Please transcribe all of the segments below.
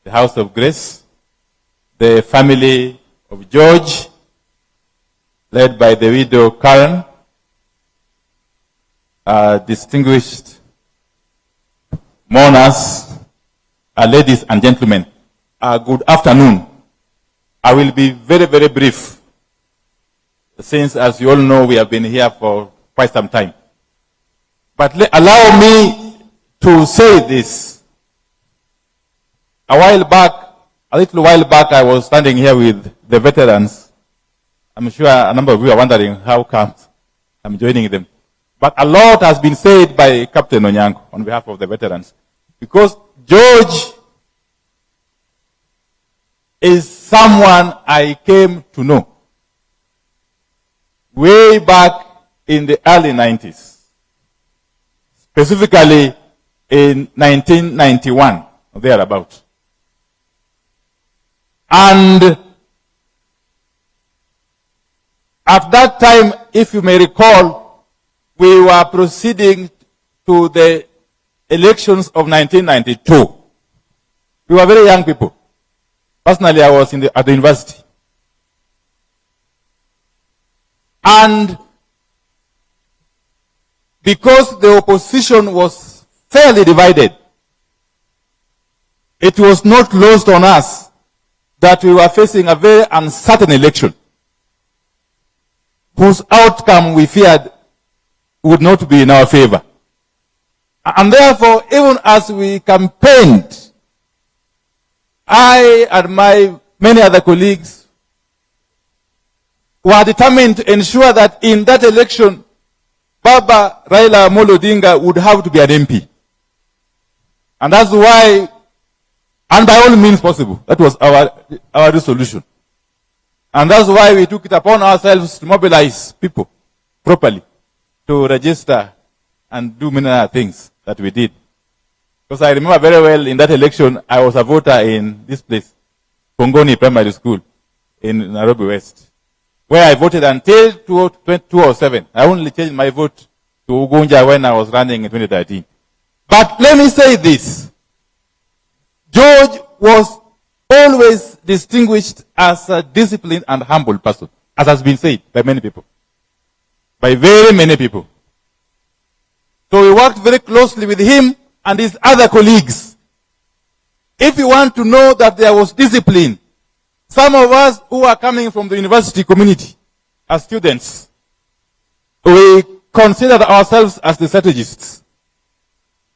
the House of Grace, the family of George, led by the widow Karen, distinguished mourners, ladies and gentlemen, good afternoon. I will be very, very brief, since, as you all know, we have been here for quite some time. But allow me to say this. A little while back, I was standing here with the veterans. I'm sure a number of you are wondering how come I'm joining them. But a lot has been said by Captain Onyango on behalf of the veterans. Because George is someone I came to know way back in the early 90s. Specifically in 1991, or thereabout. And at that time, if you may recall, we were proceeding to the elections of 1992. We were very young people. Personally, I was at the university. And because the opposition was fairly divided, it was not lost on us that we were facing a very uncertain election, whose outcome we feared would not be in our favor. And therefore, even as we campaigned, I and my many other colleagues were determined to ensure that in that election, Baba Raila'S Odinga would have to be an MP. And that's why, and by all means possible, that was our resolution. And that's why we took it upon ourselves to mobilize people properly, to register and do many other things that we did. Because I remember very well in that election, I was a voter in this place, Kongoni Primary School in Nairobi West, where I voted until 2007. I only changed my vote to Ugunja when I was running in 2013. But let me say this. George was always distinguished as a disciplined and humble person, as has been said by many people. By very many people. So we worked very closely with him and his other colleagues. If you want to know that there was discipline, some of us who are coming from the university community as students, we considered ourselves as the strategists.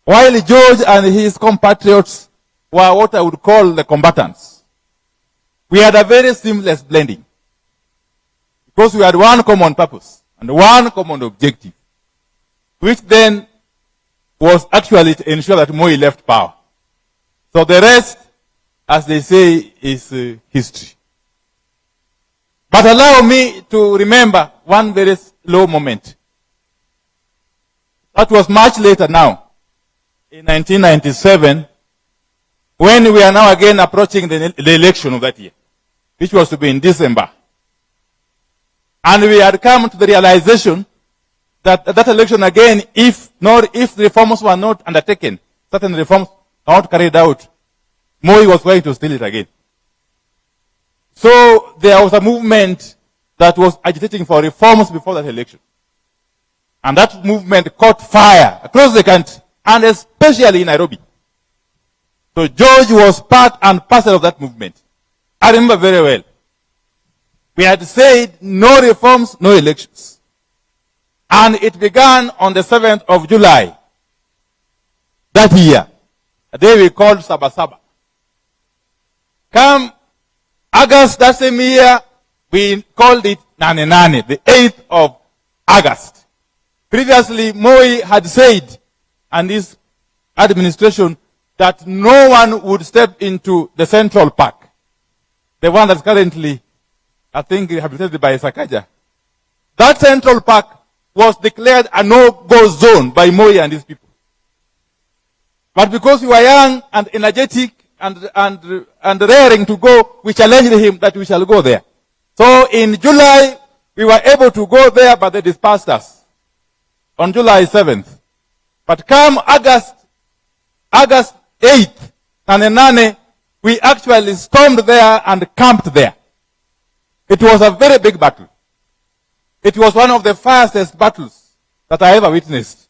While George and his compatriots were what I would call the combatants. We had a very seamless blending. Because we had one common purpose and one common objective, which then was actually to ensure that Moi left power. So the rest, as they say, is history. But allow me to remember one very slow moment. That was much later now, in 1997, when we are now again approaching the election of that year, which was to be in December. And we had come to the realization that that election again, if reforms were not undertaken, certain reforms are not carried out, Moi was going to steal it again. So there was a movement that was agitating for reforms before that election. And that movement caught fire across the country, and especially in Nairobi. So George was part and parcel of that movement. I remember very well. We had said no reforms, no elections. And it began on the 7th of July that year, a day we called Sabasaba. Come August that same year, we called it Nane Nane, the 8th of August. Previously, Moi had said, and his administration, that no one would step into the Central Park, the one that's currently, I think, rehabilitated by Sakaja. That Central Park was declared a no-go zone by Moi and his people. But because we were young and energetic and raring to go, we challenged him that we shall go there. So in July, we were able to go there, but they dispersed us on July 7th. But come August 8th, Nane Nane, we actually stormed there and camped there. It was a very big battle. It was one of the fastest battles that I ever witnessed.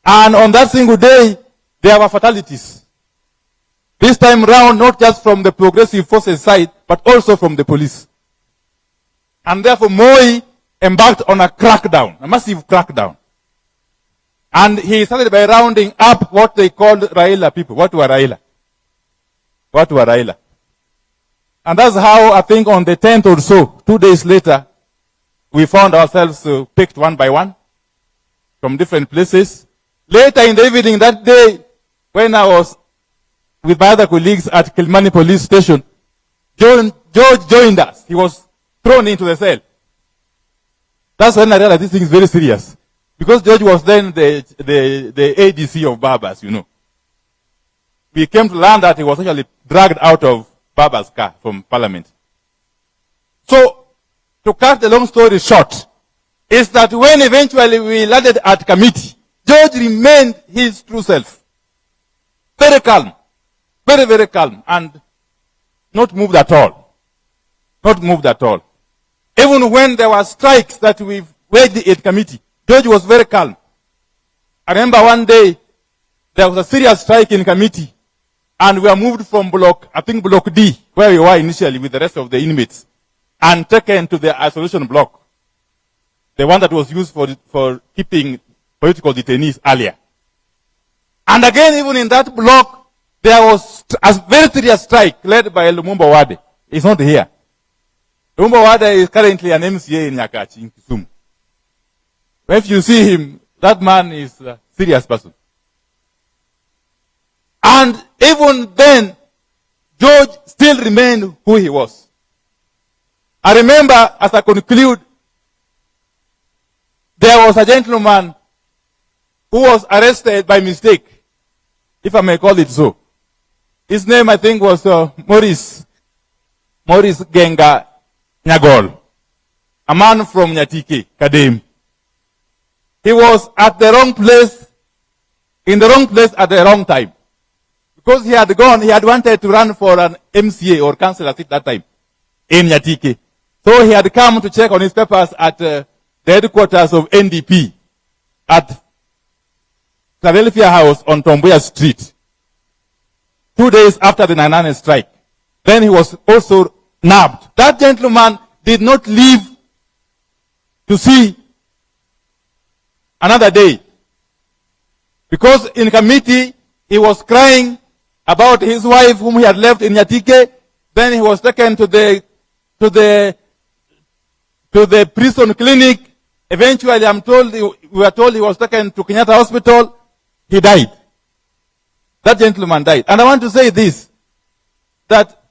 And on that single day, there were fatalities. This time round, not just from the progressive forces side, but also from the police. And therefore, Moi embarked on a crackdown, a massive crackdown. And he started by rounding up what they called Raila people. What were Raila? What were Raila? And that's how, I think, on the 10th or so, 2 days later, we found ourselves picked one by one from different places. Later in the evening that day, when I was with my other colleagues at Kilmani police station, George joined us. He was thrown into the cell. That's when I realized this thing is very serious. Because George was then the ADC of Barbers, you know. We came to learn that he was actually dragged out of Barbers' car from Parliament. So, to cut the long story short, is that when eventually we landed at committee, George remained his true self. Very calm. Very, very calm. And not moved at all. Not moved at all. Even when there were strikes that we waged at committee, George was very calm. I remember one day, there was a serious strike in committee, and we were moved from block D, where we were initially with the rest of the inmates, and taken to the isolation block. The one that was used for keeping political detainees earlier. And again, even in that block, there was a very serious strike led by Lumumba Wade. He's not here. Lumumba Wade is currently an MCA in Nyakachi, in Kisumu. If you see him, that man is a serious person. And even then, George still remained who he was. I remember, as I conclude, there was a gentleman who was arrested by mistake, if I may call it so. His name, I think, was Maurice Genga Nyagol, a man from Nyatike, Kadem. He was at the wrong place, in the wrong place at the wrong time. Because he had wanted to run for an MCA or councillor at that time in Nyatike. So he had come to check on his papers at the headquarters of NDP at Philadelphia House on Tomboya Street. 2 days after the 9/9 strike. Then he was also nabbed. That gentleman did not leave to see another day. Because in committee, he was crying about his wife whom he had left in Nyatike. Then he was taken to the prison clinic. Eventually, we were told he was taken to Kenyatta Hospital. He died. That gentleman died. And I want to say this, that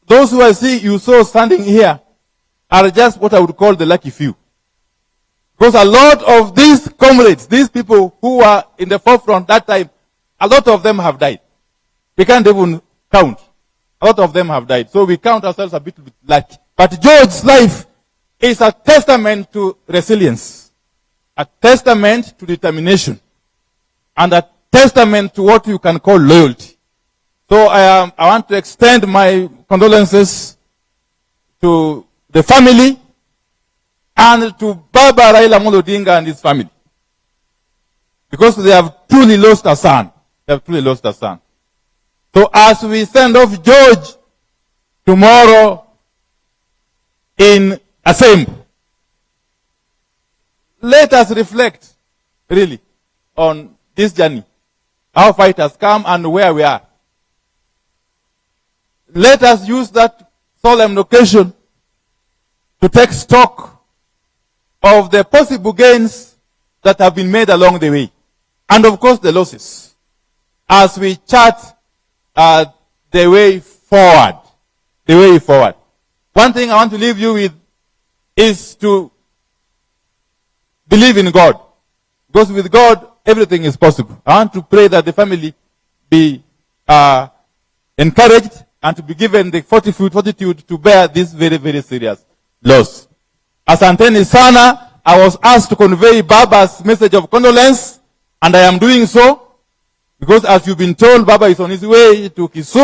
those who you saw standing here are just what I would call the lucky few. Because a lot of these comrades, these people who were in the forefront that time, a lot of them have died. We can't even count. A lot of them have died. So we count ourselves a bit lucky. But George's life is a testament to resilience, a testament to determination, and a testament to what you can call loyalty. So I want to extend my condolences to the family and to Baba Raila Odinga and his family. Because they have truly lost a son. They have truly lost a son. So as we send off George tomorrow in Assembly, let us reflect really on this journey. How fight has come and where we are. Let us use that solemn occasion to take stock of the possible gains that have been made along the way. And of course the losses. As we chart the way forward. The way forward. One thing I want to leave you with is to believe in God. Because with God, everything is possible. I want to pray that the family be encouraged and to be given the fortitude to bear this very, very serious loss. Asanteni sana, I was asked to convey Baba's message of condolence, and I am doing so, because as you've been told, Baba is on his way to Kisumu.